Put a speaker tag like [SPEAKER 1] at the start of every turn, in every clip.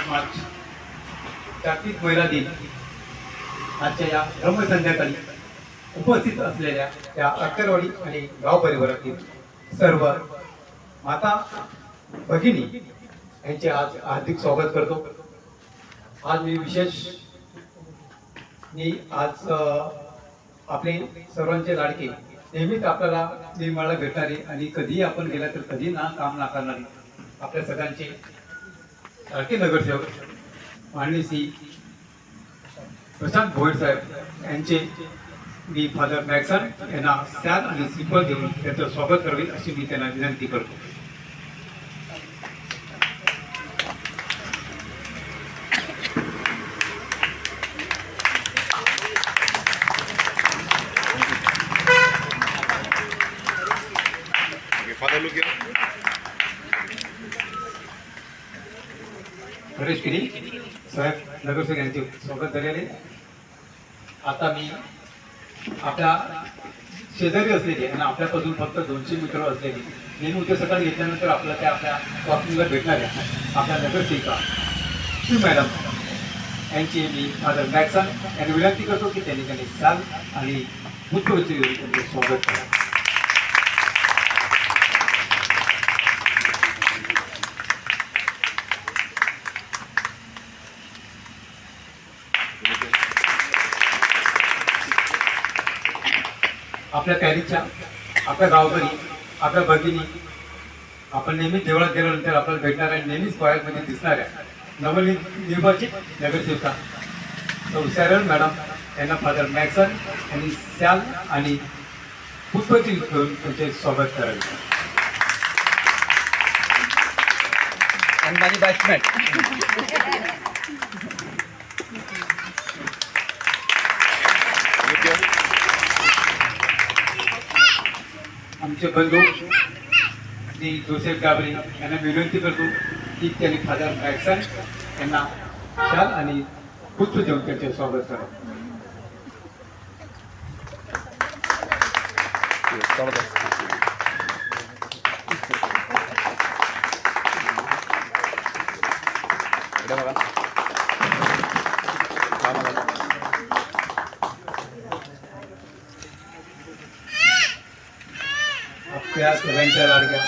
[SPEAKER 1] मार्च जागतिक महिला दिन आजच्या या ब्रह्मसंध्याकाळी उपस्थित असलेल्या त्या अक्करवाडी आणि गाव परिवारातील सर्व माता भगिनी यांचे आज हार्दिक स्वागत करतो। आज मी आज आपले सर्वांचे लाडके नेहमीच आपल्याला निर्मळा भेटणारे आणि कधीही आपण गेला तर कधी ना काम नाकारणारे आपल्या सगळ्यांचे लाडके नगरसेवक माननीय श्री प्रशांत भोईर साहेब यांचे मी फादर मॅक्सन यांना सॅल आणि सिंपल देऊन त्यांचं स्वागत करावे अशी मी त्यांना विनंती करतो। हरेश गिरी साहेब नगरसेवक यांचे स्वागत झालेले। आता मी आपल्या शेजारी असलेली आणि आपल्यापासून फक्त 200 मीटर असलेली नेहमी उद्या सकाळी घेतल्यानंतर आपल्या त्या आपल्या वॉकिंगला भेटणाऱ्या आपल्या नगरसेविका श्री मॅडम यांची मी फादर मॅक्सन यांनी विनंती करतो की त्यांनी साल आणि पुष्पवृष्टी त्यांचे स्वागत करा। आपल्या कॅरीच्या आपल्या गावकरी आपल्या भगिनी आपण नेहमी देवळात गेल्यानंतर आपल्याला भेटणाऱ्या नेहमीच पायामध्ये दिसणाऱ्या नवनिर्वाचित नगरसेविका सॅरल मॅडम यांना फादर मॅक्सन यांनी सॅल आणि पुष्पवृष्टी घेऊन त्यांचे स्वागत करावे। आणि बॅचमेट आमचे बंधू श्री जोसेफ गाबरे यांना विनंती करतो की त्यांनी फादर मॅक्सन यांना शाल आणि पुष्प देऊन त्यांचे स्वागत करावे। आपल्या सगळ्यांच्या लाडक्या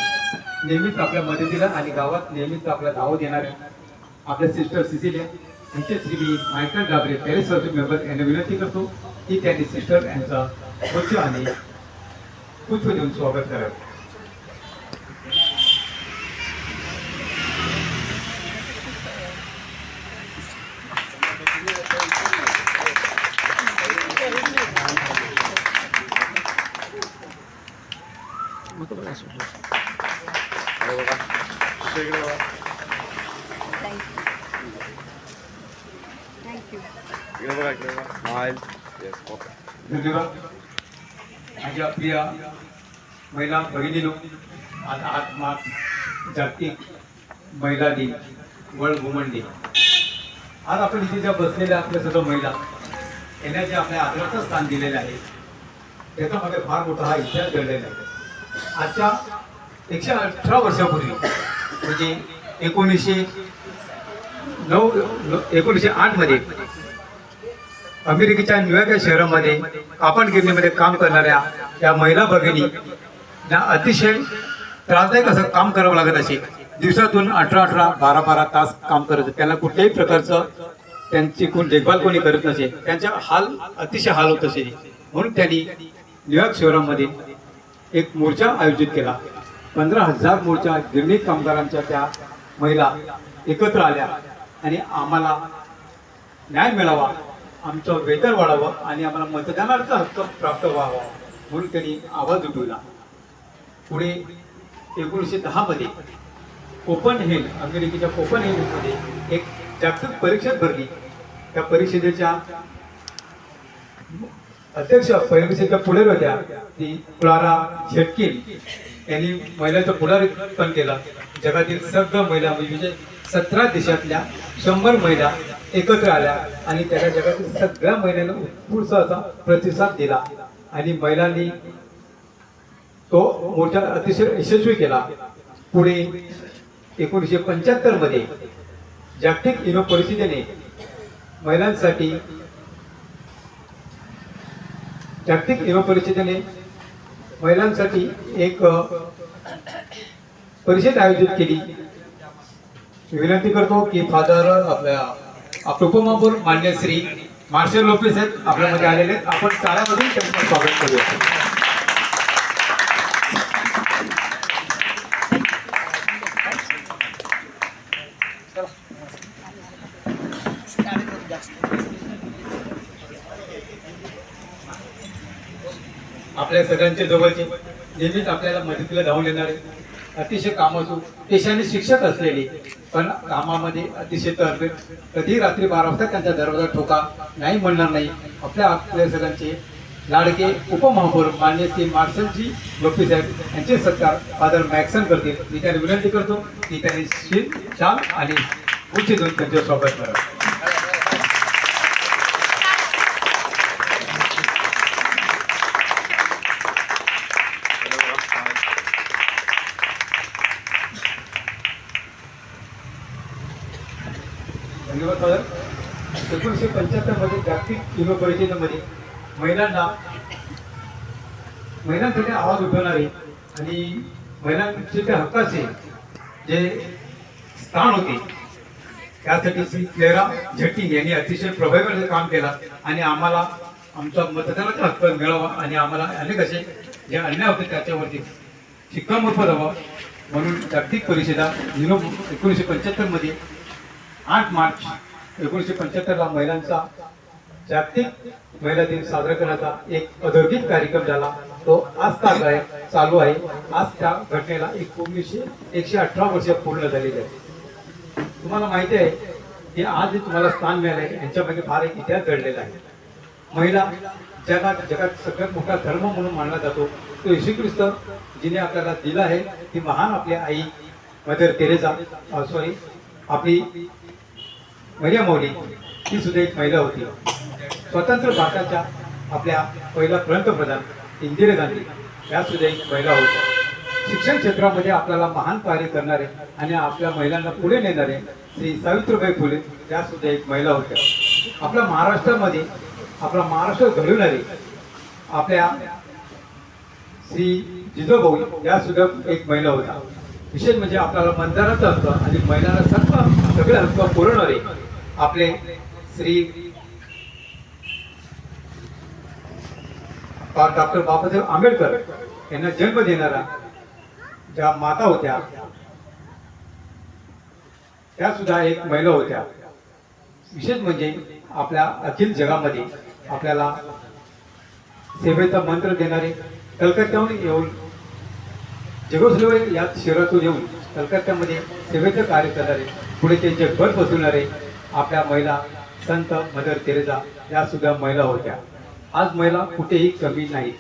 [SPEAKER 1] नेहमीच आपल्या मदतीला आणि गावात नेहमीच आपल्या धावत देणाऱ्या आपल्या सिस्टर सिसिलिया यांचे Shri Michael Gabre Paris service member यांना विनंती करतो की त्यांनी सिस्टर यांचा पुष्प आणि पुष्प देऊन स्वागत करावे। धन्यवाद। माझ्या प्रिय महिला भगिनीनो, आज 8 मार्च जागतिक महिला दिन वर्ल्ड वुमन डे। आज आपण इथे ज्या बसलेल्या आपल्या सर्व महिला यांना जे आपल्या आदराचं स्थान दिलेलं आहे त्याच्यामध्ये फार मोठा हा इतिहास घडलेला आहे। आजच्या 118 वर्षापूर्वी म्हणजे 1908 मध्ये अमेरिकेच्या न्यूयॉर्क या शहरामध्ये कापडगिरणीमध्ये काम करणाऱ्या या महिला भगिनी ना अतिशय त्रासदायक असं काम करावं लागत असे। दिवसातून 18-18 12-12 तास काम करत, त्यांना कुठल्याही प्रकारचं त्यांची देखभाल कोणी करत नसे, त्यांच्या अतिशय हाल होत असे। म्हणून त्यांनी न्यूयॉर्क शहरामध्ये एक मोर्चा आयोजित केला। 15,000 मोर्चा गिरणी कामगारांच्या त्या महिला एकत्र आल्या आणि आम्हाला न्याय मिळावा, आमचं वेतन वाढावं आणि आम्हाला मतदानाचा हक्क प्राप्त व्हावा म्हणून त्यांनी आवाज उठवला। पुढे 1910 मध्ये कोपनहेगन अमेरिकेच्या कोपनहेगनमध्ये एक जागतिक परीक्षा भरली। त्या परीक्षेच्या अध्यक्ष परीक्षेच्या पुढे होत्या ती क्लारा झेटकिन यांनी महिलांचं पुढारीपण केलं। जगातील सर्व महिला म्हणजे 17 देशातल्या 100 महिला एकत्र आल्या आणि त्या जगातील सगळ्या महिलांना उत्स्फूर्त असा प्रतिसाद दिला आणि महिलांनी तो मोर्चा अतिशय यशस्वी केला। पुढे 1975 मध्ये जागतिक युवा परिषदेने महिलांसाठी एक परिषद आयोजित केली। विनंती करतो की फादर आपल्या उपमहापौर मान्य श्री मार्शल लोपेस आहेत आपल्यामध्ये आलेले आहेत। आपण टाळ्यामधून त्यांचं स्वागत करूया। आपल्या सगळ्यांचे जवळचे नेहमीच आपल्याला मदतीला धावून येणारे अतिशय कामातू पेशाने शिक्षक असलेले पण कामामध्ये अतिशय तरबेज, कधी रात्री 12 वाजता त्यांचा दरवाजा ठोका नाही म्हणणार नाही आपल्या सगळ्यांचे लाडके उपमहापौर मान्य श्री मार्शलजी लोपे साहेब यांचे सत्कार फादर मॅक्सन करतील। मी त्यांना विनंती करतो की त्यांनी शाल आणि उच्च देऊन त्यांचे स्वागत करावे। धन्यवाद फादर। 1975 मध्ये जागतिक युवा परिषदेमध्ये महिलांसाठी आवाज उठवणारे आणि महिलांच्या हक्काचे जे स्थान होते त्यासाठी श्री क्लेरा झट्टी यांनी अतिशय प्रभावीपणे काम केला आणि आम्हाला आमचा मतदानाचा हक्क मिळावा आणि आम्हाला अनेक असे जे अन्याय होते त्याच्यावरती शिक्कामोर्तब व्हावा म्हणून जागतिक परिषदा 1975 मध्ये 8 मार्च 1975 ला महिलांचा जागतिक महिला दिन साजरा करण्याचा एक अधोरेखित कार्यक्रम झाला। तो आज तास आहे चालू आहे। आज त्या घटनेला 118 वर्ष पूर्ण झालेली आहे। तुम्हाला माहिती आहे की आज तुम्हाला स्थान मिळाले यांच्यामध्ये फार एक इतिहास घडलेला आहे। महिला जगात सगळ्यात मोठा धर्म म्हणून मानला जातो तो येशू ख्रिस्त जिने आपल्याला दिला आहे ती महान आपली आई मदर तेरेसा आपली मरियम मौली ही सुद्धा एक महिला होती। स्वतंत्र भारताच्या आपल्या पहिला पंतप्रधान इंदिरा गांधी या सुद्धा एक महिला होत्या। शिक्षण क्षेत्रामध्ये आपल्याला महान कार्य करणारे आणि आपल्या महिलांना पुढे नेणारे श्री सावित्रीबाई फुले या सुद्धा एक महिला होत्या। आपल्या महाराष्ट्रामध्ये आपला महाराष्ट्र घडवणारे आपल्या श्री जिजाबाई या सुद्धा एक महिला होता। विशेष म्हणजे आपल्याला मतदानाचा हक्क आणि महिलांना सगळे हक्क पुरवणारे आपले श्री डॉक्टर बाबासाहेब आंबेडकर यांना जन्म देणारा ज्या माता होत्या त्या सुद्धा एक महिला होत्या। विशेष म्हणजे आपल्या अखिल जगामध्ये आपल्याला सेवेचा मंत्र देणारे कलकत्त्याहून येऊन जेरुसलेम या शहरातून येऊन कलकत्त्यामध्ये सेवेचं कार्य करणारे पुढे त्यांचे घर बसवणारे आपल्या महिला संत मदर तेरेसा या सुद्धा महिला होत्या। आज महिला कुठेही कमी नाहीत।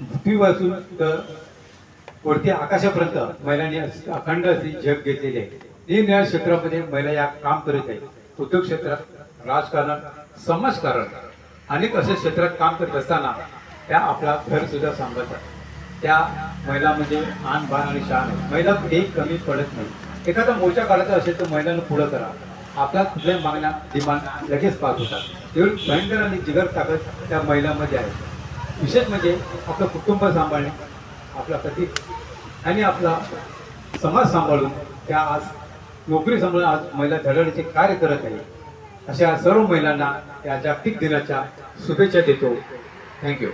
[SPEAKER 1] पृथ्वीपासून तर वरती आकाशापर्यंत महिलांनी अखंड अशी जग घेतलेली आहे। निरनिराळ्या क्षेत्रामध्ये महिला या काम करत आहेत। उद्योग क्षेत्रात, राजकारणात, समाजकारण अनेक अशा क्षेत्रात काम करत असताना त्या आपला घर सुद्धा सांभाळतात। त्या महिला म्हणजे आन बाण आणि शान आहे। महिला कुठेही कमी पडत नाही। एखादा मोर्चा काढायचा असेल तर महिलांना पुढं करा। आपल्या कुठल्या मागण्या डिमांड लगेच पास होतात। एवढी भयंकर आणि जिगर ताकद त्या महिलांमध्ये आहे। विशेष म्हणजे आपलं कुटुंब सांभाळणे, आपला पती आणि आपला समाज सांभाळून त्या आज नोकरी सांभाळून आज महिला धडधडीचे कार्य करत आहे। अशा सर्व महिलांना या जागतिक दिनाच्या शुभेच्छा देतो। थँक्यू।